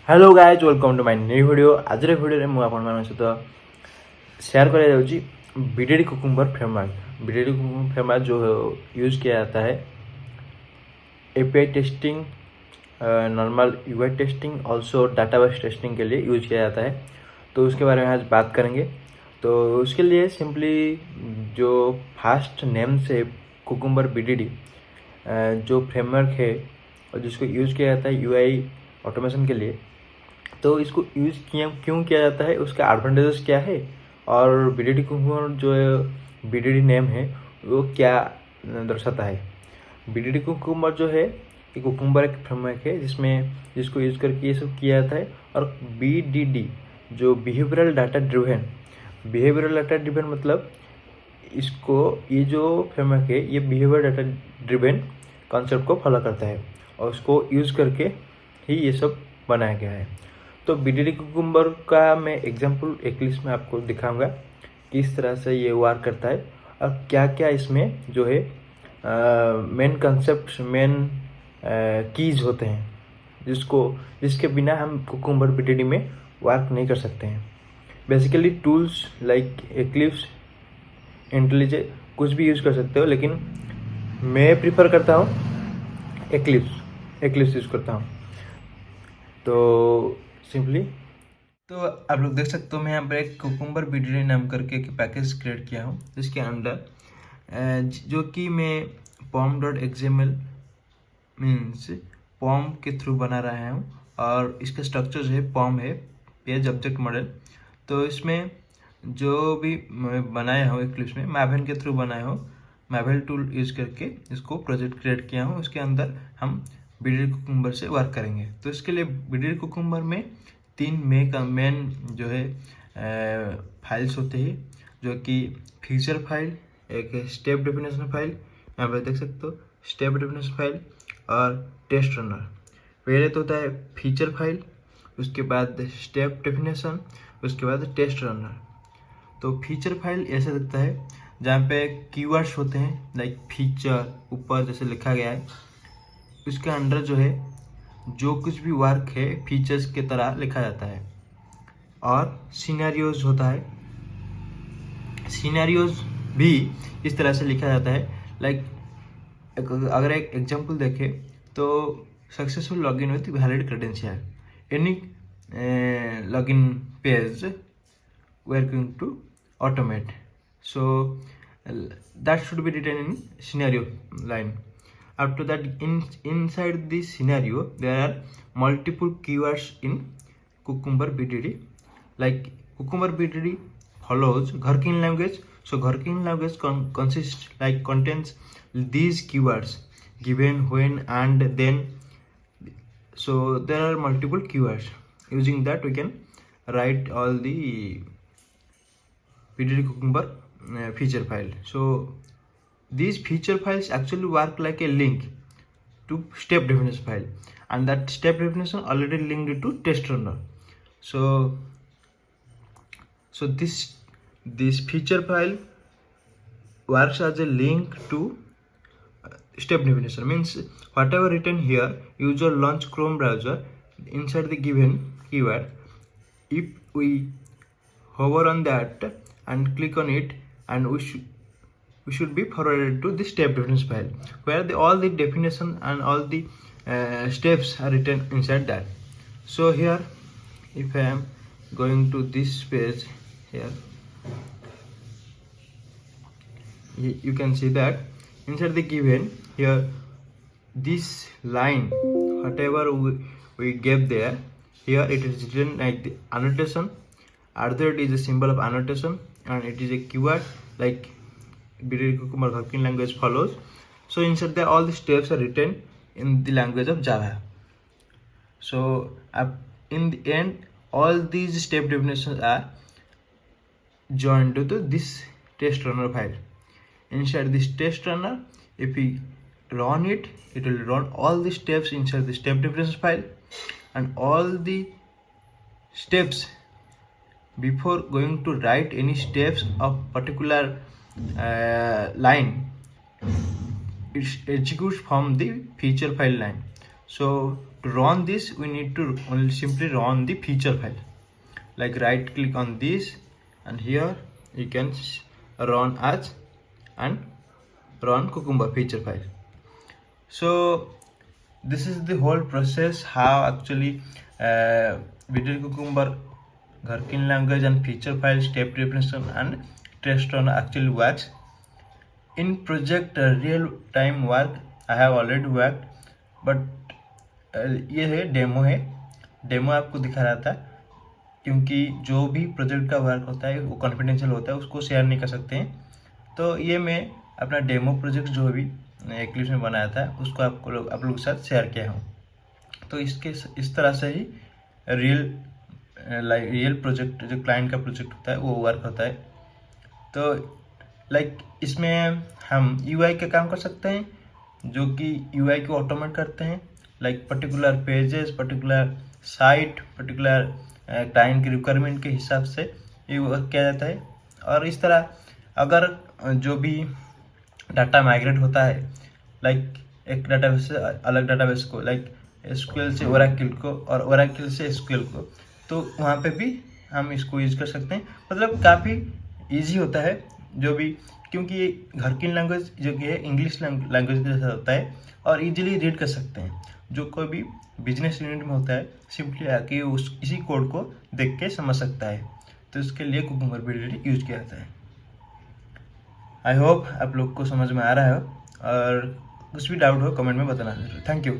Hello guys welcome to my new video. आज video मुझे सहित शेयर कर BDD cucumber framework. BDD cucumber framework जो यूज़ किया जाता है API testing, normal UI testing, also database testing के लिए यूज किया जाता है। तो उसके बारे में आज बात करेंगे। तो उसके लिए सिंपली जो फास्ट नेम से कुकुम्बर बीडीडी जो फ्रेमवर्क है और जिसको यूज़ किया जाता है यूआई ऑटोमेशन के लिए, तो इसको यूज़ क्यों किया जाता है, उसका एडवांटेजेस क्या है और बीडीडी कुकुम्बर जो बीडीडी नेम है वो क्या दर्शाता है। बीडीडी कुकुम्बर जो है ये कुकुम्बर एक फ्रेमवर्क है जिसको यूज़ करके ये सब किया जाता है। और बीडीडी जो बिहेवियरल डाटा ड्रिवन मतलब इसको ये जो फ्रेमवर्क है ये बिहेवियर डाटा ड्रिवन कॉन्सेप्ट को फॉलो करता है और उसको यूज़ करके ही ये सब बनाया गया है। तो बीडीडी कुकुम्बर का मैं एग्जांपल एक्लिप्स में आपको दिखाऊंगा किस तरह से ये वर्क करता है और क्या क्या इसमें जो है मेन कंसेप्ट, मेन कीज होते हैं जिसके बिना हम कुकुम्बर बीडीडी में वर्क नहीं कर सकते हैं। बेसिकली टूल्स लाइक एक्लिप्स, इंटेलिजे कुछ भी यूज़ कर सकते हो, लेकिन मैं प्रिफर करता हूँ एक्लिप्स यूज़ करता हूँ। तो सिंपली तो आप लोग देख सकते हो मैं यहाँ पर एक कुकुम्बर बीडीडी नाम करके एक पैकेज क्रिएट किया हूँ जिसके अंदर जो कि मैं pom.xml मीन्स पॉम के थ्रू बना रहा हूँ और इसका स्ट्रक्चर जो है पॉम है, पेज ऑब्जेक्ट मॉडल। तो इसमें जो भी मैं बनाया हूँ एक्लिप्स में मैवेल के थ्रू बनाया हूँ, मैवेल टूल यूज़ करके इसको प्रोजेक्ट क्रिएट किया हूँ। उसके अंदर हम बीडीडी कुकुम्बर से वर्क करेंगे। तो इसके लिए बीडीडी कुकुम्बर में 3 मेन जो है फाइल्स होते हैं, जो कि फीचर फाइल, एक स्टेप डेफिनेशन फाइल, यहाँ पर देख सकते हो स्टेप डेफिनेशन फाइल और टेस्ट रनर। पहले तो होता है फीचर फाइल, उसके बाद स्टेप डेफिनेशन, उसके बाद टेस्ट रनर। तो फीचर फाइल ऐसे दिखता है जहाँ पे कीवर्ड्स होते हैं लाइक फीचर, ऊपर जैसे लिखा गया है उसके अंडर जो है जो कुछ भी वर्क है फीचर्स के तरह लिखा जाता है। और सिनेरियोज होता है, सिनेरियोज भी इस तरह से लिखा जाता है। लाइक अगर एक एग्जांपल देखें तो successful login with valid credential, any login page we are going to automate, so that should be written in scenario line. After that, inside this scenario there are multiple keywords in cucumber bdd. Like cucumber bdd follows Gherkin language, so Gherkin language contains these keywords given, when, and, then. So there are multiple keywords. Using that we can write all the BDD Cucumber feature file. So these feature files actually work like a link to step definition file, and that step definition already linked to test runner. So this feature file works as a link to step definition, means whatever written here, user launch Chrome browser inside the given keyword. If we hover on that and click on it, and we should be forwarded to the step definition file where all the definition and all the steps are written inside that. So here if I am going to this page here, you can see that inside the given here this line whatever we gave there, here it is written like the annotation. Other is a symbol of annotation and it is a keyword like BDD Cucumber Gherkin language follows. So inside there all the steps are written in the language of Java. So in the end all these step definitions are joined to this test runner file. Inside this test runner, if we run it, it will run all the steps inside the step definition file, and all the steps before going to write any steps of particular line, it executes from the feature file line. So to run this, we need to only simply run the feature file. Like right click on this, and here you can run as and run Cucumber feature file. So this is the whole process how actually BDD Cucumber Gherkin language and feature file step definition and test run actually works. In project real time work I have already worked, but ये है demo आपको दिखा रहा था, क्योंकि जो भी project का वर्क होता है वो कॉन्फिडेंशियल होता है, उसको शेयर नहीं कर सकते हैं। तो ये मैं अपना डेमो प्रोजेक्ट जो भी एक्लिप्स में बनाया था उसको आप लोगों के साथ शेयर किया हूँ। तो इस तरह से ही रियल प्रोजेक्ट जो क्लाइंट का प्रोजेक्ट होता है वो वर्क होता है। तो इसमें हम यूआई का काम कर सकते हैं, जो कि यूआई को ऑटोमेट करते हैं। Particular pages, particular site, particular client की रिक्वायरमेंट के हिसाब से ये वर्क किया जाता है। और इस तरह अगर जो भी डाटा माइग्रेट होता है, एक डाटाबेस से अलग डाटाबेस को, एसक्यूएल से ओरेकल को और ओरेकल से एसक्यूएल को, तो वहाँ पे भी हम इसको यूज कर सकते हैं। मतलब काफ़ी इजी होता है जो भी, क्योंकि ये घरकिन लैंग्वेज जो कि है इंग्लिश लैंग्वेज के जैसा होता है और इजीली रीड कर सकते हैं। जो कोई भी बिजनेस यूनिट में होता है सिंपली आके इसी कोड को देख के समझ सकता है। तो इसके लिए कुकुम्बर BDD यूज किया जाता है। आई होप आप लोग को समझ में आ रहा है, और कुछ भी डाउट हो कमेंट में बताना जरूर। Thank you.